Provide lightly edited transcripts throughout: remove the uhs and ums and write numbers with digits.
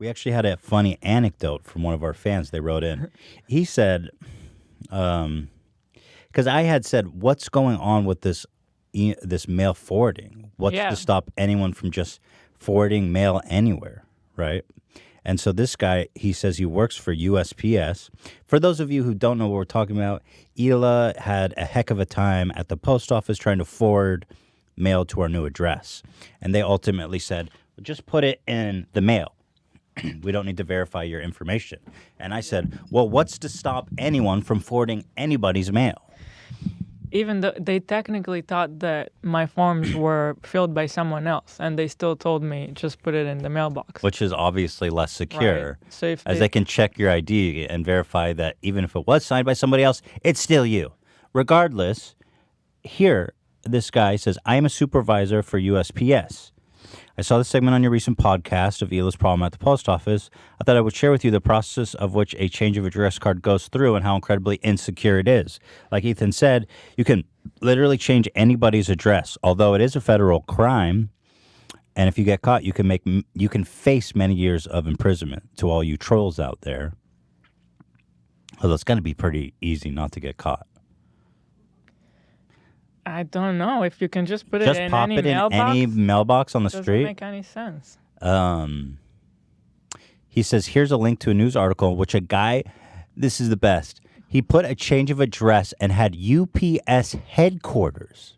We actually had a funny anecdote from one of our fans. They wrote in. He said, because I had said, what's going on with this mail forwarding? What's Yeah. to stop anyone from just forwarding mail anywhere, right? And so this guy, he says he works for USPS. For those of you who don't know what we're talking about, Hila had a heck of a time at the post office trying to forward mail to our new address. And they ultimately said, just put it in the mail. We don't need to verify your information. And I said, well, what's to stop anyone from forwarding anybody's mail? Even though they technically thought that my forms were filled by someone else, and they still told me just put it in the mailbox. Which is obviously less secure, Right. So if as they can check your ID and verify that even if it was signed by somebody else, it's still you. Regardless, here, this guy says, I am a supervisor for USPS. I saw the segment on your recent podcast of Hila's problem at the post office. I thought I would share with you the process of which a change of address card goes through and how incredibly insecure it is. Like Ethan said, you can literally change anybody's address, although it is a federal crime. And if you get caught, you can face many years of imprisonment. To all you trolls out there, although it's going to be pretty easy not to get caught. I don't know if you can just put Just it in pop any it in mailbox. any mailbox on the Doesn't street. make any sense. He says, here's a link to a news article in which a guy, this is the best, he put a change of address and had UPS headquarters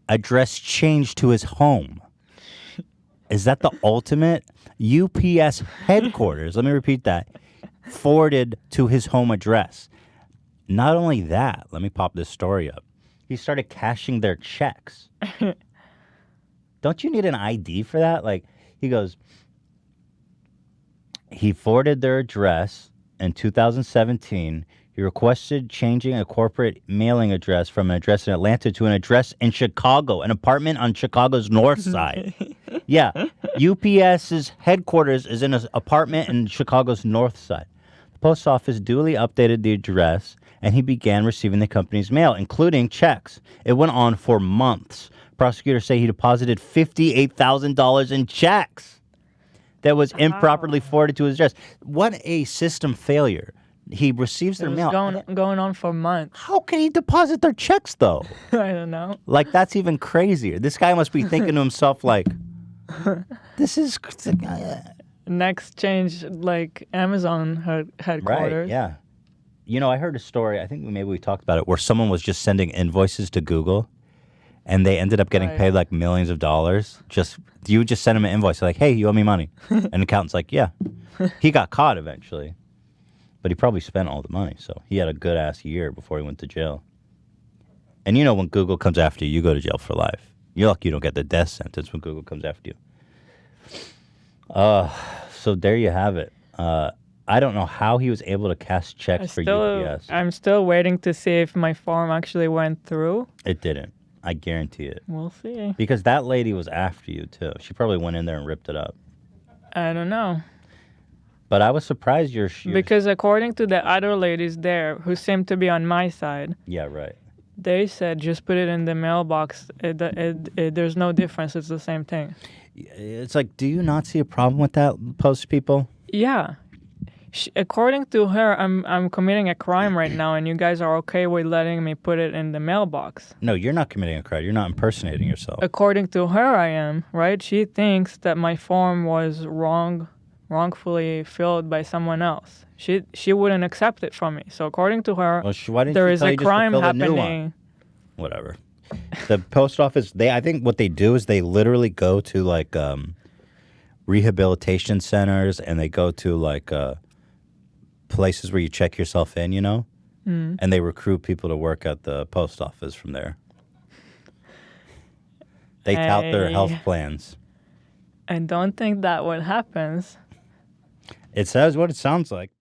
address changed to his home. Is that the ultimate? UPS headquarters, let me repeat that, forwarded to his home address. Not only that, let me pop this story up. He started cashing their checks. Don't you need an ID for that? Like, he goes, he forwarded their address in 2017. He requested changing a corporate mailing address from an address in Atlanta to an address in Chicago, an apartment on Chicago's north side. Yeah, UPS's headquarters is in an apartment in Chicago's north side. The post office duly updated the address, and he began receiving the company's mail, including checks. It went on for months. Prosecutors say he deposited $58,000 in checks that was improperly forwarded to his address. What a system failure. He receives their mail. Going on for months. How can he deposit their checks, though? I don't know. Like, that's even crazier. This guy must be thinking to himself, like, this is... Next change, like Amazon headquarters. Right, yeah. You know, I heard a story, I think maybe we talked about it, where someone was just sending invoices to Google, and they ended up getting paid like millions of dollars. You would just send him an invoice, like, hey, you owe me money. And the accountant's like, yeah. He got caught eventually, but he probably spent all the money, so he had a good-ass year before he went to jail. And you know, when Google comes after you, you go to jail for life. You're lucky you don't get the death sentence when Google comes after you. So there you have it. I don't know how he was able to cash checks for UPS. I'm still waiting to see if my form actually went through. It didn't. I guarantee it. We'll see. Because that lady was after you, too. She probably went in there and ripped it up. I don't know. But I was surprised you're... Because according to the other ladies there, who seemed to be on my side... Yeah, right. They said just put it in the mailbox. There's no difference. It's the same thing. It's like, do you not see a problem with that, post people? Yeah. According to her, I'm committing a crime right now, and you guys are okay with letting me put it in the mailbox. No, you're not committing a crime. You're not impersonating yourself. According to her, I am, right? She thinks that my form was wrongfully filled by someone else. She wouldn't accept it from me. So according to her, there is a crime happening. Whatever. The post office, I think what they do is they literally go to like rehabilitation centers, and they go to like places where you check yourself in, you know? Mm. And they recruit people to work at the post office from there. They tout their health plans. I don't think that what happens. It says what it sounds like.